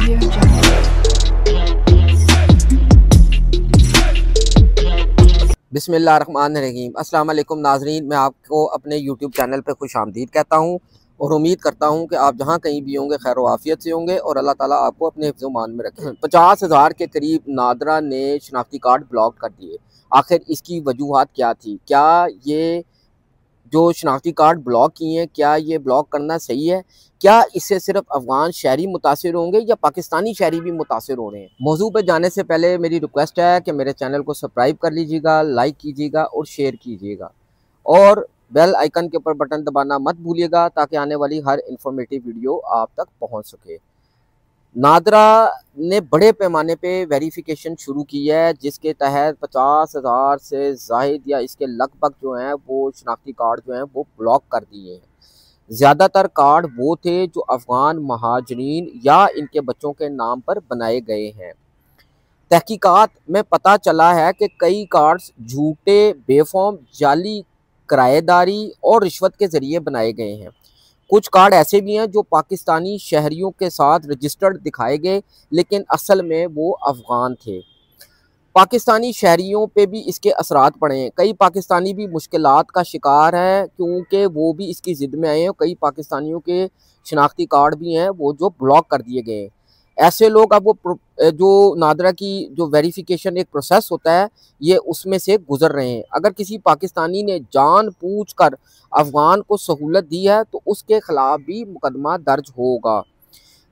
Audio Jungle. बिस्मिल्लाहिर्रहमानिर्रहीम। अस्सलाम वालेकुम नाजरीन, मैं आपको अपने यूट्यूब चैनल पर खुश आमदीद कहता हूँ और उम्मीद करता हूँ कि आप जहाँ कहीं भी होंगे खैर आफियत से होंगे और अल्लाह ताला आपको अपने हिफ्ज़ मान में रखें। 50,000 के करीब नादरा ने शनाख्ती कार्ड ब्लॉक कर दिए। आखिर इसकी वजूहात क्या थी? क्या ये जो शनाख्ती कार्ड ब्लॉक किए हैं, क्या ये ब्लॉक करना सही है? क्या इससे सिर्फ अफगान शहरी मुतासिर होंगे या पाकिस्तानी शहरी भी मुतासिर हो रहे हैं? मौजू पर जाने से पहले मेरी रिक्वेस्ट है कि मेरे चैनल को सब्सक्राइब कर लीजिएगा, लाइक कीजिएगा और शेयर कीजिएगा और बेल आइकन के ऊपर बटन दबाना मत भूलिएगा ताकि आने वाली हर इंफॉर्मेटिव वीडियो आप तक पहुंच सके। नादरा ने बड़े पैमाने पे वेरिफिकेशन शुरू की है जिसके तहत 50,000 से ज़ाहिद या इसके लगभग जो हैं वो शनाख्ती कार्ड जो हैं वो ब्लॉक कर दिए हैं। ज़्यादातर कार्ड वो थे जो अफ़गान महाजरीन या इनके बच्चों के नाम पर बनाए गए हैं। तहकीकात में पता चला है कि कई कार्ड्स झूठे, बेफॉर्म, जाली किराएदारी और रिश्वत के ज़रिए बनाए गए हैं। कुछ कार्ड ऐसे भी हैं जो पाकिस्तानी शहरियों के साथ रजिस्टर्ड दिखाए गए लेकिन असल में वो अफ़गान थे। पाकिस्तानी शहरियों पे भी इसके असरात पड़े हैं। कई पाकिस्तानी भी मुश्किलात का शिकार हैं क्योंकि वो भी इसकी ज़िद में आए हैं। कई पाकिस्तानियों के शनाख्ती कार्ड भी हैं वो जो ब्लॉक कर दिए गए हैं। ऐसे लोग अब वो जो नादरा की जो वेरिफिकेशन एक प्रोसेस होता है ये उसमें से गुजर रहे हैं। अगर किसी पाकिस्तानी ने जानबूझकर अफ़गान को सहूलत दी है तो उसके खिलाफ भी मुकदमा दर्ज होगा।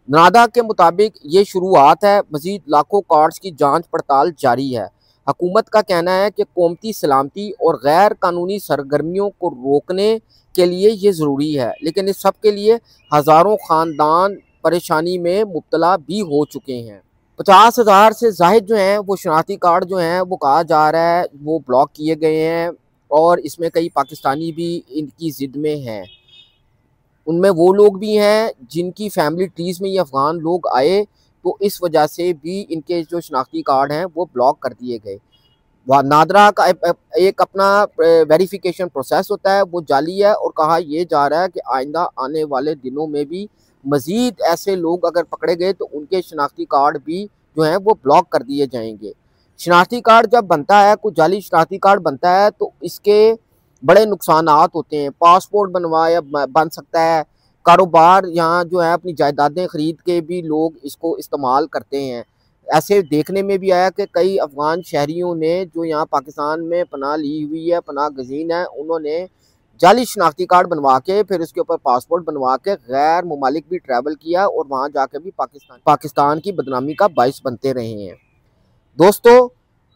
नादा के मुताबिक ये शुरुआत है, मज़ीद लाखों कार्ड्स की जांच पड़ताल जारी है। हुकूमत का कहना है कि कौमती सलामती और गैर कानूनी सरगर्मियों को रोकने के लिए ये ज़रूरी है, लेकिन इस सब के लिए हज़ारों ख़ानदान परेशानी में मुब्तला भी हो चुके हैं। 50,000 से ज़ाहिद जो हैं वो शनाख्ती कार्ड जो हैं वो कहा जा रहा है वो ब्लॉक किए गए हैं और इसमें कई पाकिस्तानी भी इनकी ज़िद में हैं। उनमें वो लोग भी हैं जिनकी फैमिली ट्रीज़ में ये अफ़गान लोग आए तो इस वजह से भी इनके जो शनाख्ती कार्ड हैं वो ब्लॉक कर दिए गए। नादरा का एक अपना वेरिफिकेशन प्रोसेस होता है वो जाली है और कहा यह जा रहा है कि आइंदा आने वाले दिनों में भी मज़ीद ऐसे लोग अगर पकड़े गए तो उनके शनाख्ती कार्ड भी जो हैं वो ब्लॉक कर दिए जाएंगे। शनाख्ती कार्ड जब बनता है, कोई जाली शनाख्ती कार्ड बनता है तो इसके बड़े नुकसानात होते हैं। पासपोर्ट बनवाया बन सकता है, कारोबार यहाँ जो है अपनी जायदादें ख़रीद के भी लोग इसको इस्तेमाल करते हैं। ऐसे देखने में भी आया कि कई अफ़गान शहरियों ने जो यहाँ पाकिस्तान में पनाह ली हुई है, पनाह गज़ीन है, उन्होंने जाली शनाख्ती कार्ड बनवा के फिर उसके ऊपर पासपोर्ट बनवा के गैर ममालिक भी ट्रैवल किया और वहाँ जाकर भी पाकिस्तान की बदनामी का बाइस बनते रहे हैं। दोस्तों,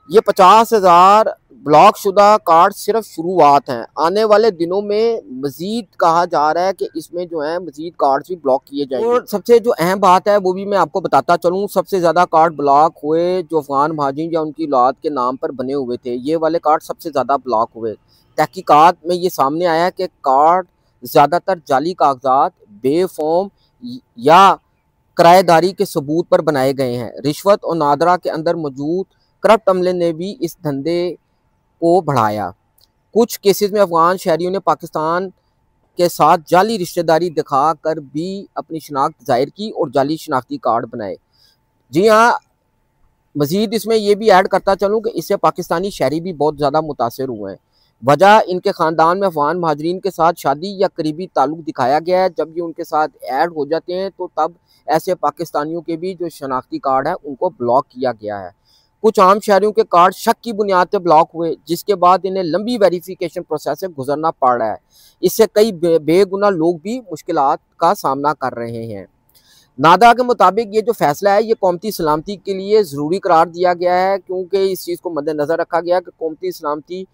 ये 50,000 ब्लॉक शुदा कार्ड सिर्फ शुरुआत हैं। आने वाले दिनों में मज़ीद कहा जा रहा है कि इसमें जो है मज़ीद कार्ड्स भी ब्लॉक किए जाएंगे। और सबसे जो अहम बात है वो भी मैं आपको बताता चलूँ, सबसे ज़्यादा कार्ड ब्लॉक हुए जो अफ़गान महाजिर या उनकी औलाद के नाम पर बने हुए थे, ये वाले कार्ड सबसे ज़्यादा ब्लॉक हुए। तहकीकात में ये सामने आया कि कार्ड ज़्यादातर जाली कागजात, बेफॉर्म या किराएदारी के सबूत पर बनाए गए हैं। रिश्वत और नादरा के अंदर मौजूद करप्ट अमले ने भी इस धंधे को बढ़ाया। कुछ केसेस में अफ़गान शहरियों ने पाकिस्तान के साथ जाली रिश्तेदारी दिखाकर भी अपनी शनाख्त जाहिर की और जाली शनाख्ती कार्ड बनाए। जी हाँ, मज़ीद इसमें यह भी ऐड करता चलूँ कि इससे पाकिस्तानी शहरी भी बहुत ज़्यादा मुतासिर हुए हैं। वजह इनके ख़ानदान में अफ़गान महाजरीन के साथ शादी या करीबी ताल्लुक़ दिखाया गया है। जब ये उनके साथ ऐड हो जाते हैं तो तब ऐसे पाकिस्तानियों के भी जो शनाख्ती कार्ड है उनको ब्लॉक किया गया है। कुछ आम शहरियों के कार्ड शक की बुनियाद पर ब्लॉक हुए जिसके बाद इन्हें लंबी वेरिफिकेशन प्रोसेस से गुजरना पड़ रहा है। इससे कई बेगुनाह लोग भी मुश्किलात का सामना कर रहे हैं। नादा के मुताबिक ये जो फैसला है ये कौमती सलामती के लिए ज़रूरी करार दिया गया है क्योंकि इस चीज़ को मद्देनज़र रखा गया कि कौमती सलामती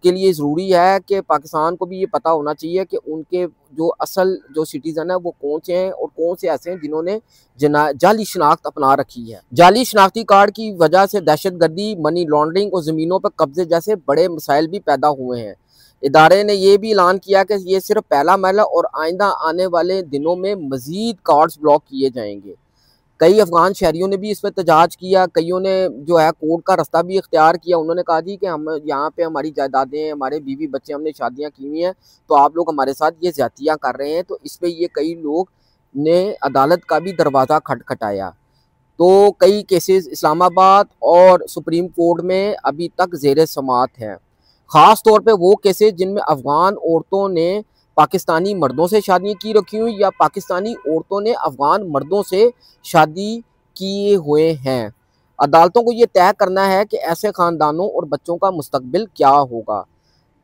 के लिए ज़रूरी है कि पाकिस्तान को भी ये पता होना चाहिए कि उनके जो असल जो सिटीज़न है वो कौन से हैं और कौन से ऐसे हैं जिन्होंने जाली शनाख्त अपना रखी है। जाली शनाख्ती कार्ड की वजह से दहशतगर्दी, मनी लॉन्ड्रिंग और ज़मीनों पर कब्जे जैसे बड़े मसाइल भी पैदा हुए हैं। इदारे ने यह भी ऐलान किया कि ये सिर्फ पहला मरहला और आइंदा आने वाले दिनों में मज़ीद कार्ड्स ब्लॉक किए जाएंगे। कई अफ़गान शहरियों ने भी इस पर एहतजाज किया, कईयों ने जो है कोर्ट का रास्ता भी इख्तियार किया। उन्होंने कहा जी कि हम यहाँ पे हमारी जायदादें, हमारे बीवी बच्चे, हमने शादियाँ की हुई हैं, तो आप लोग हमारे साथ ये ज़्यादतियाँ कर रहे हैं। तो इस पर ये कई लोग ने अदालत का भी दरवाज़ा खटखटाया। तो कई केसेस इस्लामाबाद और सुप्रीम कोर्ट में अभी तक ज़ेर समाअत हैं। ख़ास तौर पे वो केसेस जिनमें अफ़गान औरतों ने पाकिस्तानी मर्दों से शादी की रखी हुई या पाकिस्तानी औरतों ने अफ़गान मर्दों से शादी किए हुए हैं। अदालतों को ये तय करना है कि ऐसे ख़ानदानों और बच्चों का मुस्तकबिल क्या होगा।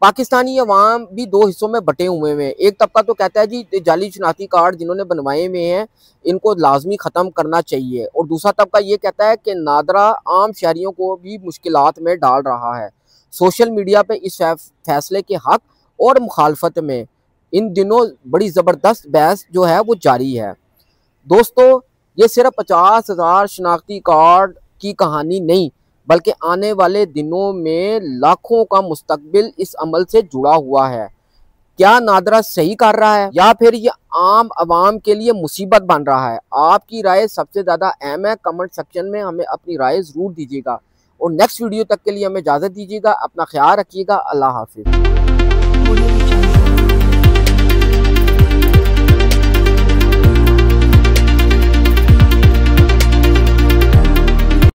पाकिस्तानी अवाम भी दो हिस्सों में बटे हुए हैं। एक तबका तो कहता है जी जाली शनाख्ती कार्ड जिन्होंने बनवाए हुए हैं इनको लाजमी ख़त्म करना चाहिए, और दूसरा तबका ये कहता है कि नादरा आम शहरियों को भी मुश्किलात में डाल रहा है। सोशल मीडिया पे इस फैसले के हक और मुखालफत में इन दिनों बड़ी ज़बरदस्त बहस जो है वो जारी है। दोस्तों, ये सिर्फ 50,000 शनाख्ती कार्ड की कहानी नहीं, बल्कि आने वाले दिनों में लाखों का मुस्तकबिल इस अमल से जुड़ा हुआ है। क्या नादरा सही कर रहा है या फिर ये आम आवाम के लिए मुसीबत बन रहा है? आपकी राय सबसे ज़्यादा अहम है। कमेंट सेक्शन में हमें अपनी राय ज़रूर दीजिएगा और नेक्स्ट वीडियो तक के लिए हमें इजाज़त दीजिएगा। अपना ख्याल रखिएगा। अल्लाह हाफिज़।